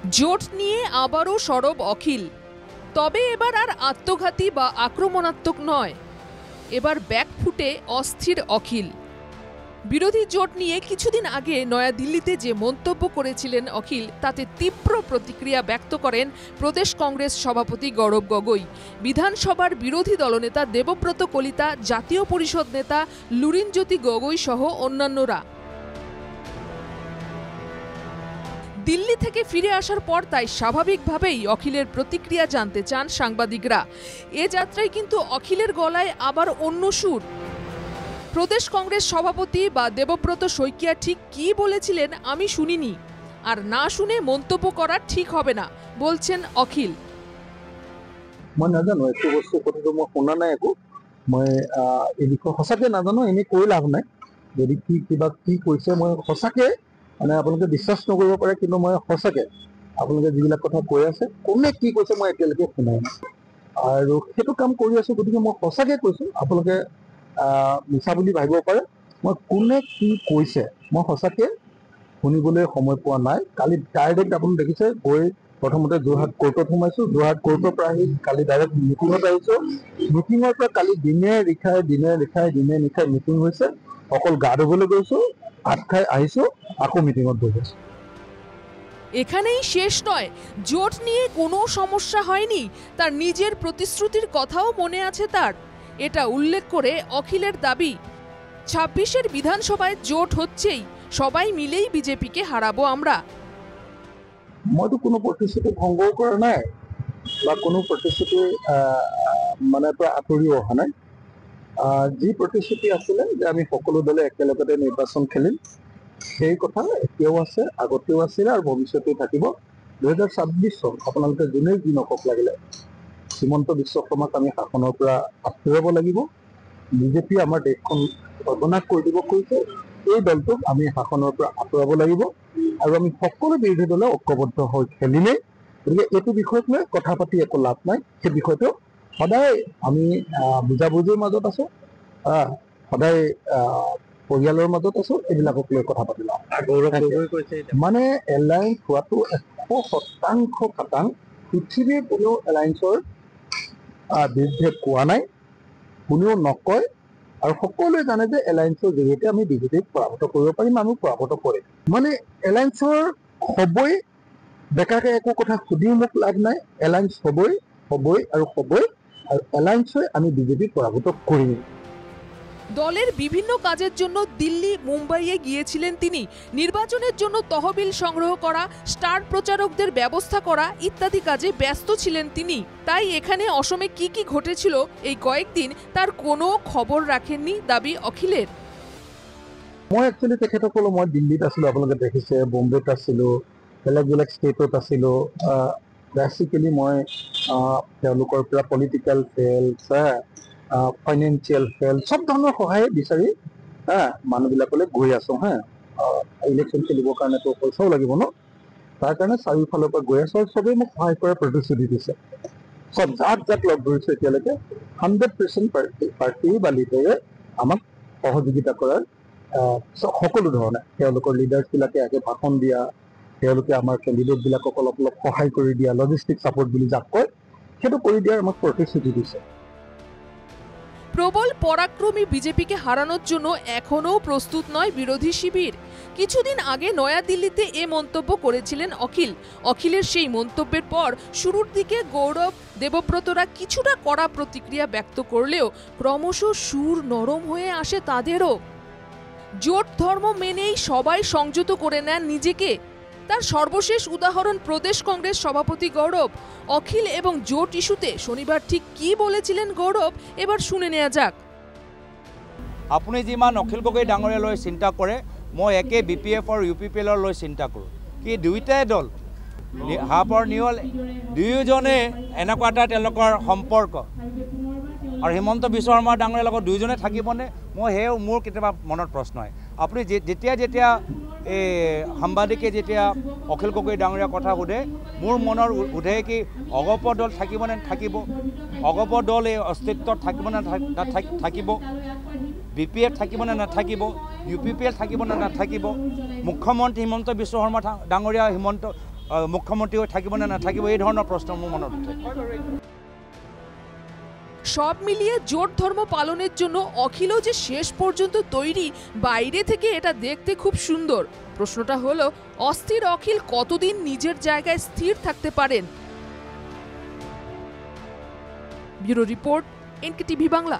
জোট নিয়ে আবারও সরব অখিল। তবে এবার আর আত্মঘাতী বা আক্রমণাত্মক নয়, এবার ব্যাকফুটে অস্থির অখিল। বিরোধী জোট নিয়ে কিছুদিন আগে নয়াদিল্লিতে যে মন্তব্য করেছিলেন অখিল, তাতে তীব্র প্রতিক্রিয়া ব্যক্ত করেন প্রদেশ কংগ্রেস সভাপতি গৌরব গগৈ, বিধানসভার বিরোধী দলনেতা দেবব্রত কলিতা, জাতীয় পরিষদ নেতা লুরিনজ্যোতি গগৈ সহ অন্যান্যরা। দিল্লি থেকে ফিরে আসার পর তাই স্বাভাবিকভাবেই অখিলের প্রতিক্রিয়া জানতে চান সাংবাদিকরা। এ যাত্রায় কিন্তু অখিলের গলায় আবার অন্য সুর। প্রদেশ কংগ্রেস সভাপতি বা দেবব্রত শইকীয়া ঠিক কি বলেছিলেন আমি শুনিনি, আর না শুনে মন্তব্য করা ঠিক হবে না বলছেন অখিল। মই নাজানো, একো বস্তু কথাটো মই শুনা নাই, একো মই এই বিষয়ে সঁচাকৈ নাজানো, এনেই কৈ লাভ নাই। যদি কিবা কি কৈছে মই সঁচাকৈ মানে আপোনালোকে বিশ্বাস নকৰিব পাৰে, কিন্তু মই সঁচাকৈ আপোনালোকে যিবিলাক কথা কৈ আছে, কোনে কি কৈছে মই এতিয়ালৈকে শুনাই নাই আৰু সেইটো কাম কৰি আছো। গতিকে মই সঁচাকৈ কৈছোঁ, আপোনালোকে মিছা বুলি ভাবিব পাৰে। মই কোনে কি কৈছে মই সঁচাকৈ শুনিবলৈ সময় পোৱা নাই। কালি ডাইৰেক্ট আপুনি দেখিছে গৈ প্ৰথমতে যোৰহাট কোৰ্টত সোমাইছোঁ, যোৰহাট কোৰ্টৰ পৰা আহি কালি ডাইৰেক্ট মিটিঙত আহিছোঁ। মিটিঙৰ পৰা কালি দিনে নিশাই মিটিং হৈছে, অকল গা ধুবলৈ গৈছোঁ, ভাত খাই আহিছোঁ, আকৌ মিটিঙত বহিছোঁ। এখানেই শেষ নয়, জোট নিয়ে কোনো সমস্যা হয়নি, তার নিজের প্রতিশ্রুতির কথাও মনে আছে তার। এটা উল্লেখ করে অখিলের দাবি ২৬-এর বিধানসভায় জোট হচ্ছেই, সবাই মিলেই বিজেপিকে হারাবো আমরা। মইতো কোনো প্ৰতিশ্ৰুতি ভংগও কৰা নাই বা কোনো প্ৰতিশ্ৰুতি মানে পৰা আঁতৰিও অহা নাই। যি প্ৰতিশ্ৰুতি আছিলে যে আমি সকলো দলে একেলগতে নিৰ্বাচন খেলিম, সেই কথা এতিয়াও আছে, আগতেও আছিলে আৰু ভৱিষ্যতেও থাকিব। ২০২৬ চন আপোনালোকে যোনেই যি নকওক লাগিলে হিমন্ত বিশ্ব শৰ্মাক আমি শাসনৰ পৰা আঁতৰাব লাগিব। বিজেপি আমাৰ দেশখন সৰ্বনাশ কৰি দিব কৈছে, এই দলটোক আমি শাসনৰ পৰা আঁতৰাব লাগিব আৰু আমি সকলো বিৰোধী দলে ঐক্যবদ্ধ হৈ খেলিমেই। গতিকে এইটো বিষয়ক লৈ কথা পাতি একো লাভ নাই। সেই বিষয়টো সদায় আমি বুজাবুজিৰ মাজত আছোঁ, সদায় পৰিয়ালৰ মাজত আছোঁ, এইবিলাকক লৈ কথা পাতি লওঁ। মানে এলায়েন্স হোৱাটো ১০০% খাটাং। পৃথিৱীৰ কোনেও এলায়েন্সৰ বিৰুদ্ধে কোৱা নাই, কোনেও নকয় আৰু সকলোৱে জানে যে এলায়েন্সৰ জৰিয়তে আমি বিজেপিক পৰাভূত কৰিব পাৰিম, আমি পৰাভূত কৰিম। মানে এলায়েন্সৰ হ'বই, বেকাকে একো কথা সুধিও মোক লাভ নাই। এলায়েন্স হ'বই আৰু এলায়েন্সে আমি বিজেপিক পৰাভূত কৰিম। দলের বিভিন্ন কাজের জন্য দিল্লি, মুম্বাইয়ে গিয়েছিলেন তিনি। নির্বাচনের জন্য তহবিল সংগ্রহ করা, স্টার প্রচারকদের ব্যবস্থা করা ইত্যাদি কাজে ব্যস্ত ছিলেন তিনি। তাই এখানে অসমে কি কি ঘটেছিল এই কয়েকদিন তার কোনো খবর রাখেননি দাবি অখিলের। মই একচুৱেলি তেখেতসকলো মই দিল্লীত আছিলোঁ, আপোনালোকে দেখিছে, বম্বেত আছিলোঁ, বেলেগ ষ্টেটত আছিলোঁ। বেচিকেলি মই তেওঁলোকৰ পৰা পলিটিকেল ফেল্স, ফাইনেন্সিয়েল ফেল্স, চব ধৰণৰ সহায় বিচাৰি মানুহবিলাকলৈ গৈ আছোঁ। ইলেকশ্যন খেলিবৰ কাৰণেতো পইচাও লাগিব ন, তাৰ কাৰণে চাৰিওফালৰ পৰা গৈ আছোঁ আৰু চবেই মোক সহায় কৰাৰ প্ৰতিশ্ৰুতি দিছে। চব যাক লগ ধৰিছোঁ এতিয়ালৈকে 100% পাৰ্টি বা লিডাৰে আমাক সহযোগিতা কৰাৰ সকলো ধৰণে, তেওঁলোকৰ লিডাৰ্ছবিলাকে আগে ভাষণ দিয়া, তেওঁলোকে আমাৰ কেণ্ডিডেটবিলাকক অলপ সহায় কৰি দিয়া, লজিষ্টিক ছাপোৰ্ট বুলি যাক কয়, সেইটো কৰি দিয়াৰ আমাক প্ৰতিশ্ৰুতি দিছে। প্রবল পরাক্রমী বিজেপিকে হারানোর জন্য এখনও প্রস্তুত নয় বিরোধী শিবির। কিছুদিন আগে নয়াদিল্লিতে এ মন্তব্য করেছিলেন অখিল। অখিলের সেই মন্তব্যের পর শুরুর দিকে গৌরব, দেবব্রতরা কিছুটা কড়া প্রতিক্রিয়া ব্যক্ত করলেও ক্রমশ সুর নরম হয়ে আসে তাদেরও। জোট ধর্ম মেনেই সবাই সংযত করে নেন নিজেকে। তার সর্বশেষ উদাহরণ প্রদেশ কংগ্রেস সভাপতি গৌরব। অখিল এবং জোট ইস্যুতে শনিবার ঠিক কি বলেছিলেন গৌরব, এবার শুনে নেওয়া যাক। আপুনি যিমান অখিল গগৈ ডাঙৰীয়ালৈ চিন্তা কৰে, মই একে BPF আৰু UPPL লৈ চিন্তা কৰোঁ। কি দুয়োটাই দল হাফৰ নিয়ল, দুয়োজনে এনেকুৱা এটা তেওঁলোকৰ সম্পৰ্ক আৰু হিমন্ত বিশ্ব শৰ্মা ডাঙৰীয়াৰ লগত দুয়োজনে থাকিবনে, মই মোৰ কেতিয়াবা মনত প্ৰশ্ন হয়। আপুনি যেতিয়া এই সাংবাদিকে যেতিয়া অখিল গগৈ ডাঙৰীয়াৰ কথা সোধে, মোৰ মনৰ সোধে কি অগপ দল থাকিবনে থাকিব, অগপ দল এই অস্তিত্বত থাকিবনে থাকিব, BPF থাকিবনে নাথাকিব, UPPL থাকিবনে নাথাকিব, মুখ্যমন্ত্ৰী হিমন্ত বিশ্ব শৰ্মা ডাঙৰীয়া মুখ্যমন্ত্ৰী হৈ থাকিব নে নাথাকিব এই ধৰণৰ প্ৰশ্ন মোৰ মনত উঠে। সব মিলিয়ে জোট ধর্ম পালনের জন্য অখিলও যে শেষ পর্যন্ত তৈরি, বাইরে থেকে এটা দেখতে খুব সুন্দর। প্রশ্নটা হলো, অস্থির অখিল কতদিন নিজের জায়গায় স্থির থাকতে পারেন? Bureau report, NKTV Bangla.